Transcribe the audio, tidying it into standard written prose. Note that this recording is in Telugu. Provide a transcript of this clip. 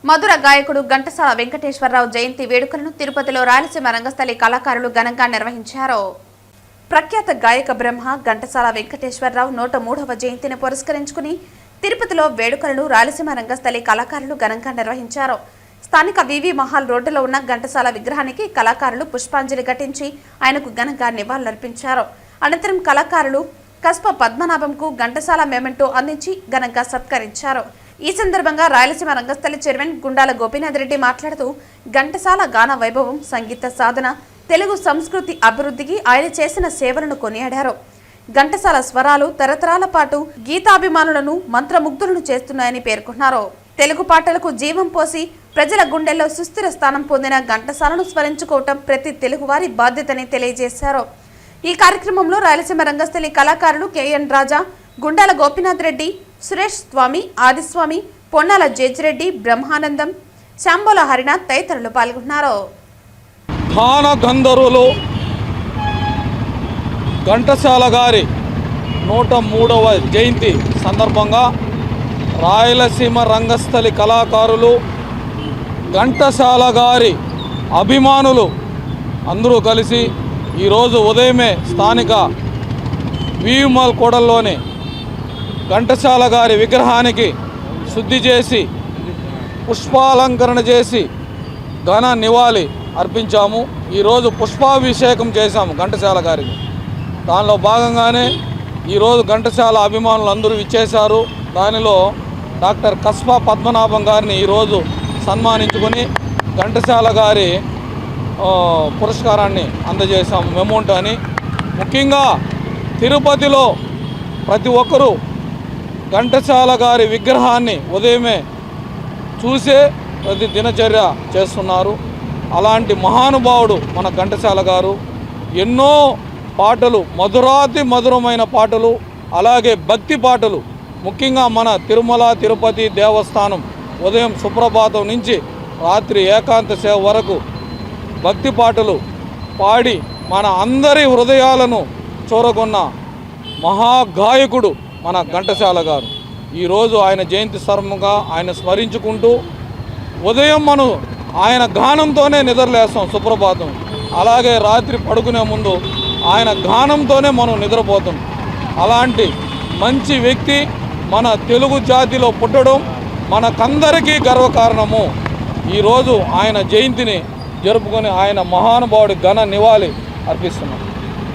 మధుర గాయకుడు ఘంటసాల వెంకటేశ్వరరావు జయంతి వేడుకలను తిరుపతిలో రాయలసీమ రంగస్థలి కళాకారులు ఘనంగా నిర్వహించారు. ప్రఖ్యాత గాయక బ్రహ్మ ఘంటసాల వెంకటేశ్వరరావు 103వ జయంతిని పురస్కరించుకుని తిరుపతిలో వేడుకలను రాయలసీమ రంగస్థలి కళాకారులు ఘనంగా నిర్వహించారు. స్థానిక వివి మహల్ రోడ్డులో ఉన్న ఘంటసాల విగ్రహానికి కళాకారులు పుష్పాంజలి ఘటించి ఆయనకు ఘనంగా నివాళులర్పించారు. అనంతరం కళాకారులు కస్ప పద్మనాభంకు ఘంటసాల మెమెంటో అందించి ఘనంగా సత్కరించారు. ఈ సందర్భంగా రాయలసీమ రంగస్థలి చైర్మన్ గుండాల గోపీనాథ్ రెడ్డి మాట్లాడుతూ ఘంటసాల గాన వైభవం, సంగీత సాధన, తెలుగు సంస్కృతి అభివృద్ధికి ఆయన చేసిన సేవలను కొనియాడారు. ఘంటసాల స్వరాలు తరతరాల పాటు గీతాభిమానులను మంత్రముగ్ధులను చేస్తున్నాయని పేర్కొన్నారు. తెలుగు పాటలకు జీవం పోసి ప్రజల గుండెల్లో సుస్థిర స్థానం పొందిన ఘంటసాలను స్మరించుకోవటం ప్రతి తెలుగువారి బాధ్యతని తెలియజేశారు. ఈ కార్యక్రమంలో రాయలసీమ రంగస్థలి కళాకారులు కెఎన్ రాజా, గుండాల గోపీనాథ్ రెడ్డి, సురేష్ స్వామి, ఆదిస్వామి, పొన్నాల జడ్జిరెడ్డి, బ్రహ్మానందం, శాంబోల హరినాథ్ తదితరులు పాల్గొన్నారు. గాన గంధర్వులు ఘంటసాల గారి 103వ జయంతి సందర్భంగా రాయలసీమ రంగస్థలి కళాకారులు, ఘంటసాల గారి అభిమానులు అందరూ కలిసి ఈరోజు ఉదయమే స్థానిక వీమల్ కూడల్లోని ఘంటసాల గారి విగ్రహానికి శుద్ధి చేసి పుష్పాలంకరణ చేసి ఘన నివాళి అర్పించాము. ఈరోజు పుష్పాభిషేకం చేశాము ఘంటసాల గారికి. దానిలో భాగంగానే ఈరోజు ఘంటసాల అభిమానులు అందరూ ఇచ్చేశారు. దానిలో డాక్టర్ కస్ప పద్మనాభం గారిని ఈరోజు సన్మానించుకొని ఘంటసాల గారి పురస్కారాన్ని అందజేశాము, మెమోంటో అని. ముఖ్యంగా తిరుపతిలో ప్రతి ఒక్కరూ ఘంటసాల గారి విగ్రహాన్ని ఉదయమే చూసే ప్రతి దినచర్య చేస్తున్నారు. అలాంటి మహానుభావుడు మన ఘంటసాల గారు. ఎన్నో పాటలు, మధురాతి మధురమైన పాటలు, అలాగే భక్తి పాటలు, ముఖ్యంగా మన తిరుమల తిరుపతి దేవస్థానం ఉదయం సుప్రభాతం నుంచి రాత్రి ఏకాంత సేవ వరకు భక్తి పాటలు పాడి మన అందరి హృదయాలను చూరగొన్న మహాగాయకుడు మన ఘంటసాల గారు. ఈరోజు ఆయన జయంతి సందర్భంగా ఆయన స్మరించుకుంటూ ఉదయం మనం ఆయన గానంతోనే నిద్రలేస్తాం సుప్రభాతం. అలాగే రాత్రి పడుకునే ముందు ఆయన గానంతోనే మనం నిద్రపోతాం. అలాంటి మంచి వ్యక్తి మన తెలుగు జాతిలో పుట్టడం మనకందరికీ గర్వకారణము. ఈరోజు ఆయన జయంతిని జరుపుకొని ఆయన మహానుభావుడి ఘన నివాళి అర్పిస్తున్నాం.